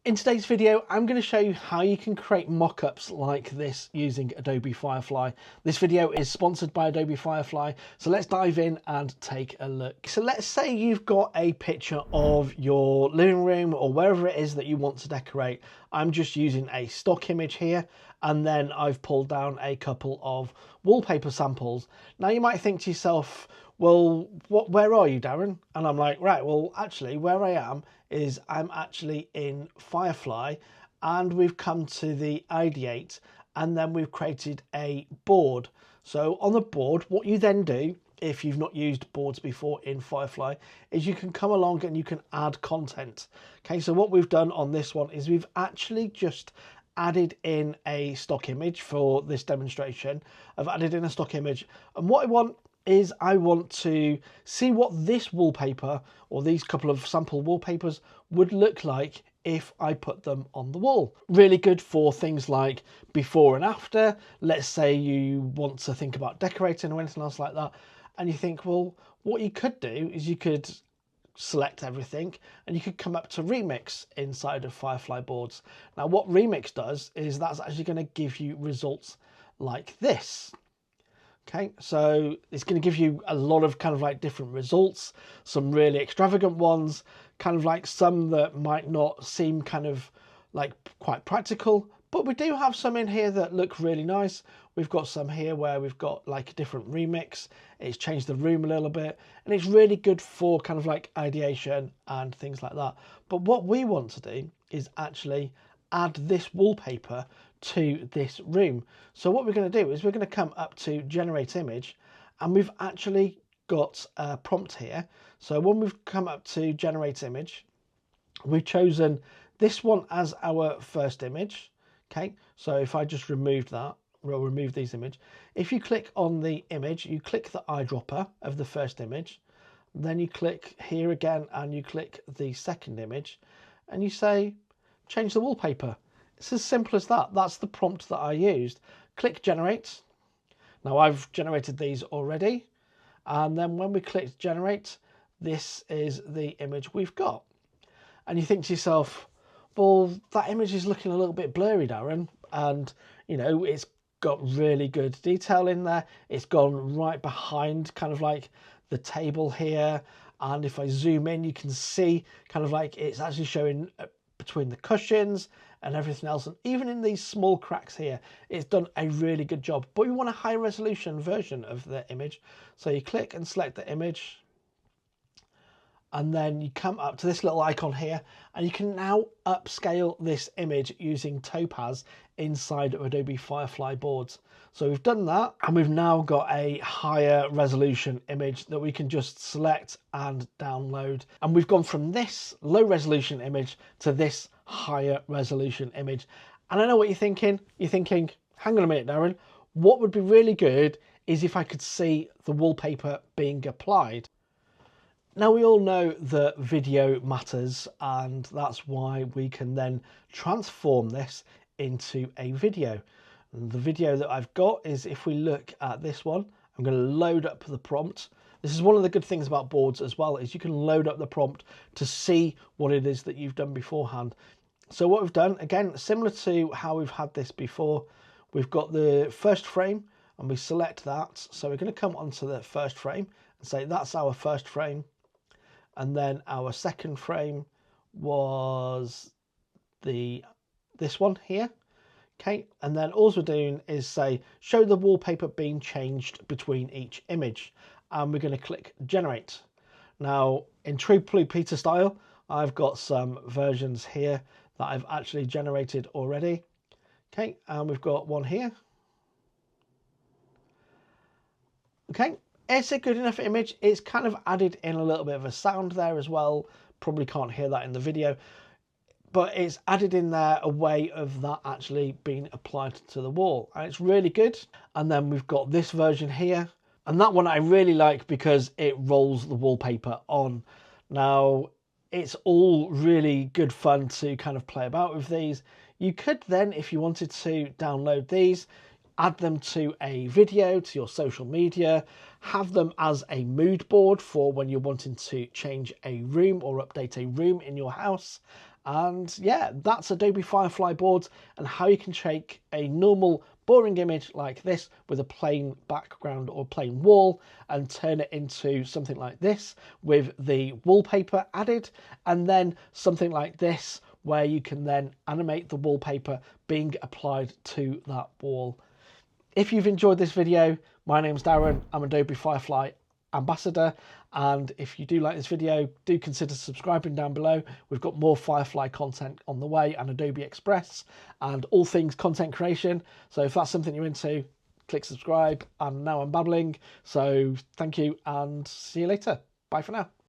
In today's video, I'm going to show you how you can create mockups like this using Adobe Firefly. This video is sponsored by Adobe Firefly, so let's dive in and take a look. So let's say you've got a picture of your living room or wherever it is that you want to decorate. I'm just using a stock image here, and then I've pulled down a couple of wallpaper samples. Now you might think to yourself, well, where are you, Darren? And I'm like, right, well, actually, where I am is I'm actually in Firefly, and we've come to the Ideate, and then we've created a board. So on the board, what you then do, if you've not used boards before in Firefly, is you can come along and you can add content. Okay, so what we've done on this one is we've actually just added in a stock image for this demonstration. I've added in a stock image, and what I want is I want to see what this wallpaper or these couple of sample wallpapers would look like if I put them on the wall. Really good for things like before and after. Let's say you want to think about decorating or anything else like that, and you think, well, what you could do is you could select everything and you could come up to remix inside of Firefly Boards. Now what remix does is that's actually going to give you results like this. Okay, so it's going to give you a lot of kind of like different results, some really extravagant ones, kind of like some that might not seem kind of like quite practical, but we do have some in here that look really nice. We've got some here where we've got like a different remix. It's changed the room a little bit, and it's really good for kind of like ideation and things like that. But what we want to do is actually add this wallpaper to this room. So what we're going to do is we're going to come up to generate image, and we've actually got a prompt here. So when we've come up to generate image, we've chosen this one as our first image. Okay, so if I just removed that, we'll remove these image. If you click on the image, you click the eyedropper of the first image, then you click here again and you click the second image, and you say change the wallpaper. It's as simple as that. That's the prompt that I used. Click generate. Now I've generated these already, and then when we click generate, this is the image we've got. And you think to yourself, well, that image is looking a little bit blurry, Darren, and you know, it's got really good detail in there. It's gone right behind kind of like the table here, and if I zoom in, you can see kind of like it's actually showing between the cushions and everything else, and even in these small cracks here, it's done a really good job. But we want a high resolution version of the image, so you click and select the image, and then you come up to this little icon here, and you can now upscale this image using Topaz inside of Adobe Firefly Boards. So we've done that, and we've now got a higher resolution image that we can just select and download. And we've gone from this low resolution image to this higher resolution image. And I know what you're thinking. You're thinking, hang on a minute, Darren, what would be really good is if I could see the wallpaper being applied. Now we all know that video matters, and that's why we can then transform this into a video. And the video that I've got is, if we look at this one, I'm going to load up the prompt. This is one of the good things about boards as well, is you can load up the prompt to see what it is that you've done beforehand. So what we've done, again, similar to how we've had this before, we've got the first frame and we select that. So we're going to come onto the first frame and say that's our first frame. And then our second frame was this one here. Okay, and then all we're doing is say show the wallpaper being changed between each image, and we're going to click generate. Now in true Blue Peter style, I've got some versions here that I've actually generated already. Okay, and we've got one here. Okay, it's a good enough image. It's kind of added in a little bit of a sound there as well. Probably can't hear that in the video, but it's added in there a way of that actually being applied to the wall, and it's really good. And then we've got this version here, and that one I really like because it rolls the wallpaper on. Now it's all really good fun to kind of play about with these. You could then, if you wanted to, download these, add them to a video, to your social media, have them as a mood board for when you're wanting to change a room or update a room in your house, And yeah, that's Adobe Firefly Boards and how you can take a normal boring image like this with a plain background or plain wall and turn it into something like this with the wallpaper added, and then something like this where you can then animate the wallpaper being applied to that wall. If you've enjoyed this video, my name's Darren, I'm Adobe Firefly Ambassador, and if you do like this video, do consider subscribing down below. We've got more Firefly content on the way and AdobeExpress and all things content creation. So if that's something you're into, click subscribe. And now I'm babbling, so thank you and see you later. Bye for now.